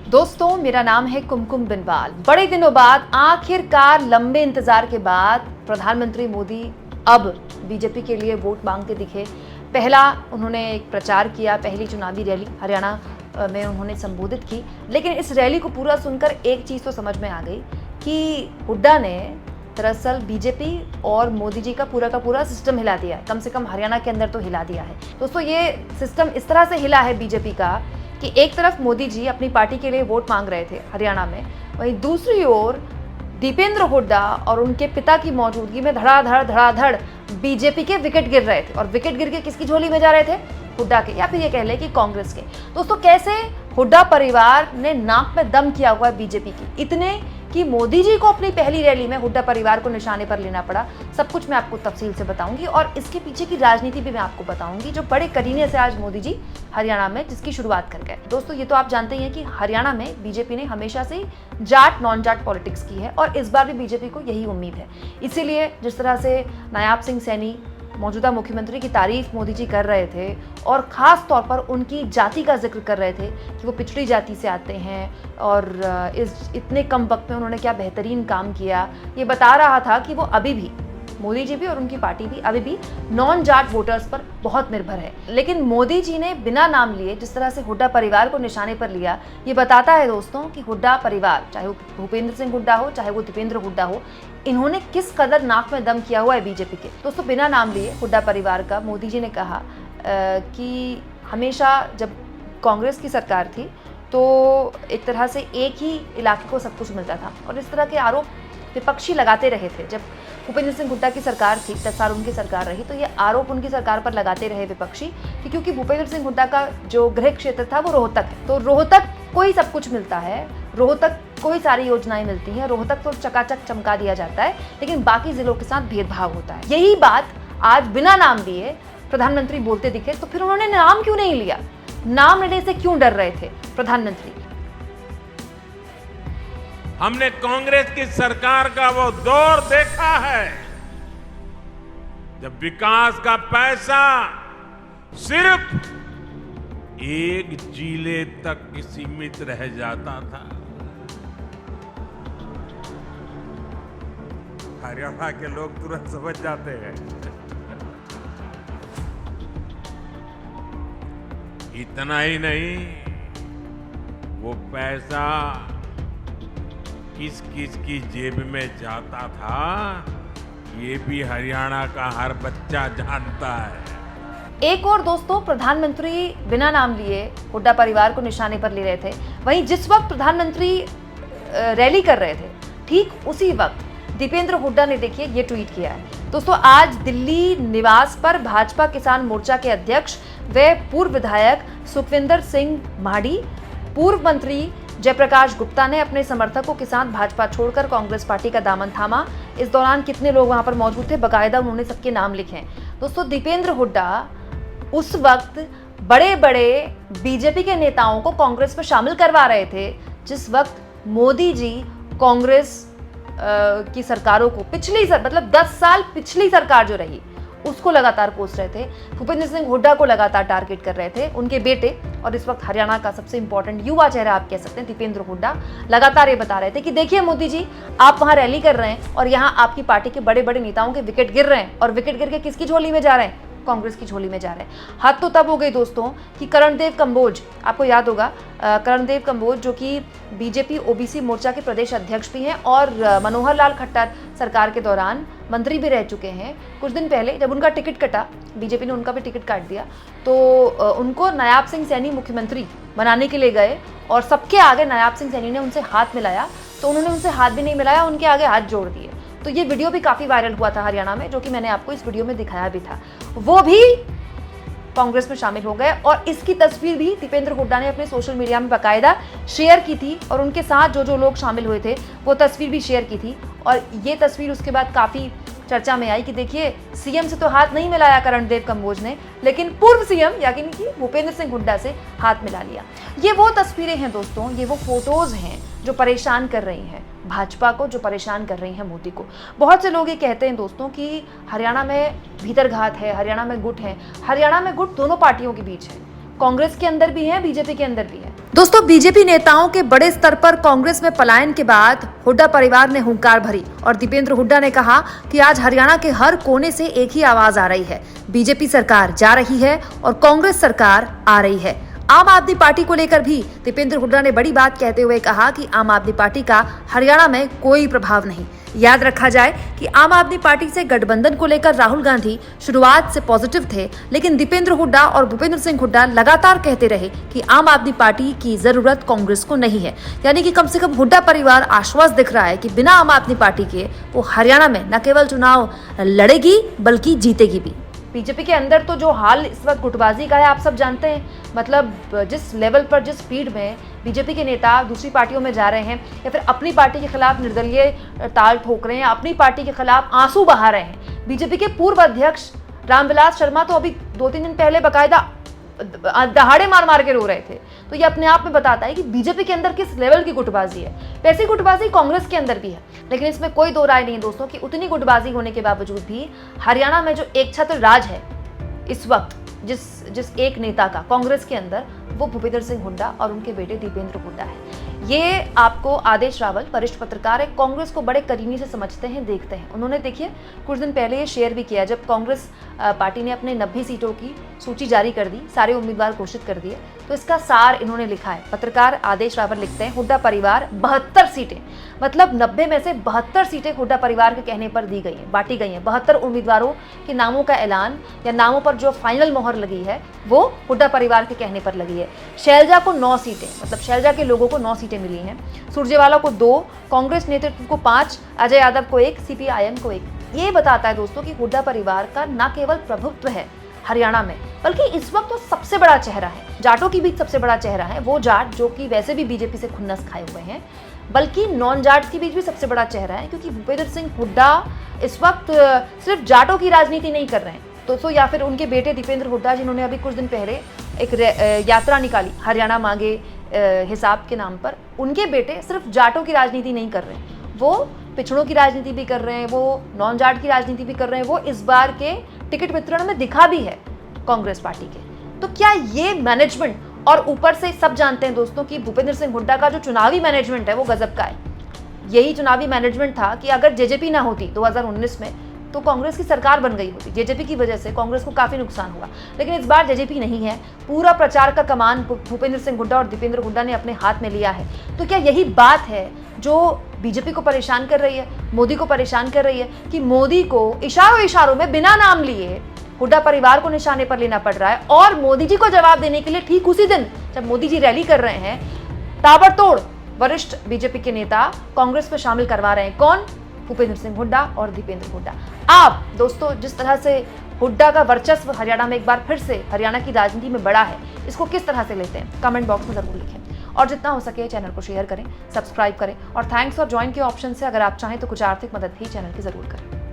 दोस्तों, मेरा नाम है कुमकुम बिनवाल। बड़े दिनों बाद, आखिरकार लंबे इंतजार के बाद प्रधानमंत्री मोदी अब बीजेपी के लिए वोट मांगते दिखे। पहला उन्होंने एक प्रचार किया, पहली चुनावी रैली हरियाणा में उन्होंने संबोधित की। लेकिन इस रैली को पूरा सुनकर एक चीज़ तो समझ में आ गई कि हुड्डा ने दरअसल बीजेपी और मोदी जी का पूरा सिस्टम हिला दिया है। कम से कम हरियाणा के अंदर तो हिला दिया है। दोस्तों, ये सिस्टम इस तरह से हिला है बीजेपी का कि एक तरफ मोदी जी अपनी पार्टी के लिए वोट मांग रहे थे हरियाणा में, वहीं दूसरी ओर दीपेंद्र हुड्डा और उनके पिता की मौजूदगी में धड़ाधड़ बीजेपी के विकेट गिर रहे थे। और विकेट गिर के किसकी झोली में जा रहे थे? हुड्डा के, या फिर ये कह लें कि कांग्रेस के। दोस्तों, कैसे हुड्डा परिवार ने नाक में दम किया हुआ है बीजेपी की, इतने कि मोदी जी को अपनी पहली रैली में हुड्डा परिवार को निशाने पर लेना पड़ा। सब कुछ मैं आपको तफसील से बताऊंगी और इसके पीछे की राजनीति भी मैं आपको बताऊंगी, जो बड़े करीने से आज मोदी जी हरियाणा में जिसकी शुरुआत कर गए। दोस्तों, ये तो आप जानते ही हैं कि हरियाणा में बीजेपी ने हमेशा से जाट नॉन जाट पॉलिटिक्स की है और इस बार भी बीजेपी को यही उम्मीद है। इसीलिए जिस तरह से नायाब सिंह सैनी मौजूदा मुख्यमंत्री की तारीफ मोदी जी कर रहे थे और ख़ास तौर पर उनकी जाति का जिक्र कर रहे थे कि वो पिछड़ी जाति से आते हैं और इस इतने कम वक्त में उन्होंने क्या बेहतरीन काम किया, ये बता रहा था कि वो अभी भी, मोदी जी भी और उनकी पार्टी भी अभी भी नॉन जाट वोटर्स पर बहुत निर्भर है। लेकिन मोदी जी ने बिना नाम लिए जिस तरह से हुड्डा परिवार को निशाने पर लिया, ये बताता है दोस्तों कि हुड्डा परिवार, चाहे वो भूपेंद्र सिंह हुड्डा हो चाहे वो दीपेंद्र हुड्डा हो, इन्होंने किस कदर नाक में दम किया हुआ है बीजेपी के। दोस्तों, बिना नाम लिए हुड्डा परिवार का मोदी जी ने कहा कि हमेशा जब कांग्रेस की सरकार थी तो एक तरह से एक ही इलाके को सब कुछ मिलता था और इस तरह के आरोप विपक्षी लगाते रहे थे। जब भूपेंद्र सिंह हुड्डा की सरकार थी, 10 साल उनकी सरकार रही, तो ये आरोप उनकी सरकार पर लगाते रहे विपक्षी कि क्योंकि भूपेंद्र सिंह हुड्डा का जो गृह क्षेत्र था वो रोहतक है, तो रोहतक को ही सब कुछ मिलता है, रोहतक को ही सारी योजनाएं मिलती हैं, रोहतक तो चकाचक चमका दिया जाता है, लेकिन बाकी जिलों के साथ भेदभाव होता है। यही बात आज बिना नाम लिए प्रधानमंत्री बोलते दिखे। तो फिर उन्होंने नाम क्यों नहीं लिया? नाम लेने से क्यों डर रहे थे प्रधानमंत्री? हमने कांग्रेस की सरकार का वो दौर देखा है जब विकास का पैसा सिर्फ एक जिले तक सीमित रह जाता था। हरियाणा के लोग तुरंत समझ जाते हैं। इतना ही नहीं, वो पैसा किस किस की जेब में जाता था, ये भी हरियाणा का हर बच्चा जानता है। एक और दोस्तों, प्रधानमंत्री बिना नाम लिए हुड्डा परिवार को निशाने पर ले रहे थे, वहीं जिस वक्त प्रधानमंत्री रैली कर रहे थे, ठीक उसी वक्त दीपेंद्र हुड्डा ने देखिए ये ट्वीट किया है। दोस्तों, आज दिल्ली निवास पर भाजपा किसान मोर्चा के अध्यक्ष व पूर्व विधायक सुखविंदर सिंह माडी, पूर्व मंत्री जयप्रकाश गुप्ता ने अपने समर्थकों के साथ भाजपा छोड़कर कांग्रेस पार्टी का दामन थामा। इस दौरान कितने लोग वहां पर मौजूद थे, बकायदा उन्होंने सबके नाम लिखे हैं। दोस्तों, दीपेंद्र हुड्डा उस वक्त बड़े बड़े बीजेपी के नेताओं को कांग्रेस में शामिल करवा रहे थे जिस वक्त मोदी जी कांग्रेस की सरकारों को मतलब 10 साल पिछली सरकार जो रही उसको लगातार कोस रहे थे। भूपेंद्र सिंह हुड्डा को लगातार टारगेट कर रहे थे, उनके बेटे और इस वक्त हरियाणा का सबसे इंपॉर्टेंट युवा चेहरा आप कह सकते हैं दीपेंद्र हुड्डा लगातार ये बता रहे थे कि देखिए मोदी जी, आप वहां रैली कर रहे हैं और यहाँ आपकी पार्टी के बड़े बड़े नेताओं के विकेट गिर रहे हैं और विकेट गिर के किसकी झोली में जा रहे हैं? कांग्रेस की झोली में जा रहे हैं। हद तो तब हो गई दोस्तों कि करणदेव कंबोज, आपको याद होगा करणदेव कंबोज जो कि बीजेपी ओबीसी मोर्चा के प्रदेश अध्यक्ष भी हैं और मनोहर लाल खट्टर सरकार के दौरान मंत्री भी रह चुके हैं। कुछ दिन पहले जब उनका टिकट कटा, बीजेपी ने उनका भी टिकट काट दिया, तो उनको नायाब सिंह सैनी मुख्यमंत्री बनाने के लिए गए और सबके आगे नायाब सिंह सैनी ने उनसे हाथ मिलाया, तो उन्होंने उनसे हाथ भी नहीं मिलाया, उनके आगे हाथ जोड़ दिए। तो ये वीडियो भी काफ़ी वायरल हुआ था हरियाणा में, जो कि मैंने आपको इस वीडियो में दिखाया भी था। वो भी कांग्रेस में शामिल हो गए और इसकी तस्वीर भी दीपेंद्र हुड्डा ने अपने सोशल मीडिया में बाकायदा शेयर की थी और उनके साथ जो जो लोग शामिल हुए थे वो तस्वीर भी शेयर की थी। और ये तस्वीर उसके बाद काफ़ी चर्चा में आई कि देखिए, सीएम से तो हाथ नहीं मिलाया करणदेव कंबोज ने, लेकिन पूर्व सीएम यानी कि भूपेंद्र सिंह हुड्डा से हाथ मिला लिया। ये वो तस्वीरें हैं दोस्तों, ये वो फोटोज हैं जो परेशान कर रही हैं भाजपा को, जो परेशान कर रही हैं मोदी को। बहुत से लोग ये कहते हैं दोस्तों कि हरियाणा में भीतरघात है, हरियाणा में गुट है। हरियाणा में गुट दोनों पार्टियों के बीच है, कांग्रेस के अंदर भी है, बीजेपी के अंदर भी है। दोस्तों, बीजेपी नेताओं के बड़े स्तर पर कांग्रेस में पलायन के बाद हुड्डा परिवार ने हुंकार भरी और दीपेंद्र हुड्डा ने कहा कि आज हरियाणा के हर कोने से एक ही आवाज आ रही है, बीजेपी सरकार जा रही है और कांग्रेस सरकार आ रही है। आम आदमी पार्टी को लेकर भी दीपेंद्र हुड्डा ने बड़ी बात कहते हुए कहा कि आम आदमी पार्टी का हरियाणा में कोई प्रभाव नहीं। याद रखा जाए कि आम आदमी पार्टी से गठबंधन को लेकर राहुल गांधी शुरुआत से पॉजिटिव थे, लेकिन दीपेंद्र हुड्डा और भूपेंद्र सिंह हुड्डा लगातार कहते रहे कि आम आदमी पार्टी की जरूरत कांग्रेस को नहीं है। यानी कि कम से कम हुड्डा परिवार आश्वस्त दिख रहा है कि बिना आम आदमी पार्टी के वो हरियाणा में न केवल चुनाव लड़ेगी बल्कि जीतेगी भी। बीजेपी के अंदर तो जो हाल इस वक्त गुटबाजी का है आप सब जानते हैं। मतलब जिस लेवल पर, जिस स्पीड में बीजेपी के नेता दूसरी पार्टियों में जा रहे हैं या फिर अपनी पार्टी के खिलाफ निर्दलीय ताल ठोक रहे हैं, अपनी पार्टी के खिलाफ आंसू बहा रहे हैं। बीजेपी के पूर्व अध्यक्ष रामविलास शर्मा तो अभी 2-3 दिन पहले बाकायदा दहाड़े मार मार के रो रहे थे। तो ये अपने आप में बताता है कि बीजेपी के अंदर किस लेवल की गुटबाजी है। वैसी गुटबाजी कांग्रेस के अंदर भी है, लेकिन इसमें कोई दो राय नहीं दोस्तों कि उतनी गुटबाजी होने के बावजूद भी हरियाणा में जो एक छत्र राज है इस वक्त, जिस एक नेता का कांग्रेस के अंदर, वो भूपेंद्र सिंह हुड्डा और उनके बेटे दीपेंद्र हुड्डा है। ये आपको आदेश रावल, वरिष्ठ पत्रकार है, कांग्रेस को बड़े करीनी से समझते हैं, देखते हैं। उन्होंने देखिए कुछ दिन पहले ये शेयर भी किया जब कांग्रेस पार्टी ने अपने 90 सीटों की सूची जारी कर दी, सारे उम्मीदवार घोषित कर दिए, तो इसका सार इन्होंने लिखा है। पत्रकार आदेश रावल लिखते हैं, हुड्डा परिवार 72 सीटें, मतलब 90 में से 72 सीटें हुड्डा परिवार के कहने पर दी गई हैं, बांटी गई हैं। 72 उम्मीदवारों के नामों का ऐलान या नामों पर जो फाइनल मोहर लगी है वो हुड्डा परिवार के कहने पर लगी है। शैलजा को 9 सीटें, मतलब शैलजा के लोगों को 9 सीटें मिली हैं, सुरजेवाला को 2, कांग्रेस नेतृत्व को 5, अजय यादव को 1, सीपीआईएम को 1। ये बताता है दोस्तों कि हुड्डा परिवार का न केवल प्रभुत्व है हरियाणा में, बल्कि इस वक्त वो सबसे बड़ा चेहरा है। जाटों के बीच सबसे बड़ा चेहरा है, वो जाट जो कि वैसे भी बीजेपी से खुन्नस खाए हुए हैं, बल्कि नॉन जाट के बीच भी सबसे बड़ा चेहरा है, क्योंकि भूपेंद्र सिंह हुड्डा इस वक्त सिर्फ जाटों की राजनीति नहीं कर रहे हैं दोस्तों, या फिर उनके बेटे दीपेंद्र हुड्डा जिन्होंने अभी कुछ दिन पहले एक यात्रा निकाली हरियाणा मांगे हिसाब के नाम पर, उनके बेटे सिर्फ जाटों की राजनीति नहीं कर रहे हैं, वो पिछड़ों की राजनीति भी कर रहे हैं, वो नॉन जाट की राजनीति भी कर रहे हैं। वो इस बार के टिकट वितरण में दिखा भी है कांग्रेस पार्टी के। तो क्या ये मैनेजमेंट, और ऊपर से सब जानते हैं दोस्तों कि भूपेंद्र सिंह हुड्डा का जो चुनावी मैनेजमेंट है वो गजब का है। यही चुनावी मैनेजमेंट था कि अगर जेजेपी ना होती 2019 में तो कांग्रेस की सरकार बन गई होती। जेजेपी की वजह से कांग्रेस को काफी नुकसान हुआ, लेकिन इस बार जेजेपी नहीं है। पूरा प्रचार का कमान भूपेंद्र सिंह हुड्डा और दीपेंद्र हुड्डा ने अपने हाथ में लिया है। तो क्या यही बात है जो बीजेपी को परेशान कर रही है, मोदी को परेशान कर रही है, कि मोदी को इशारों में बिना नाम लिए हुड्डा परिवार को निशाने पर लेना पड़ रहा है, और मोदी जी को जवाब देने के लिए ठीक उसी दिन जब मोदी जी रैली कर रहे हैं, ताबड़तोड़ वरिष्ठ बीजेपी के नेता कांग्रेस में शामिल करवा रहे हैं। कौन? भूपेंद्र सिंह हुड्डा और दीपेंद्र हुड्डा। आप दोस्तों जिस तरह से हुड्डा का वर्चस्व हरियाणा में एक बार फिर से हरियाणा की राजनीति में बढ़ा है, इसको किस तरह से लेते हैं कमेंट बॉक्स में जरूर लिखें, और जितना हो सके चैनल को शेयर करें, सब्सक्राइब करें, और थैंक्स और ज्वाइन के ऑप्शन से अगर आप चाहें तो कुछ आर्थिक मदद भी चैनल की जरूर करें।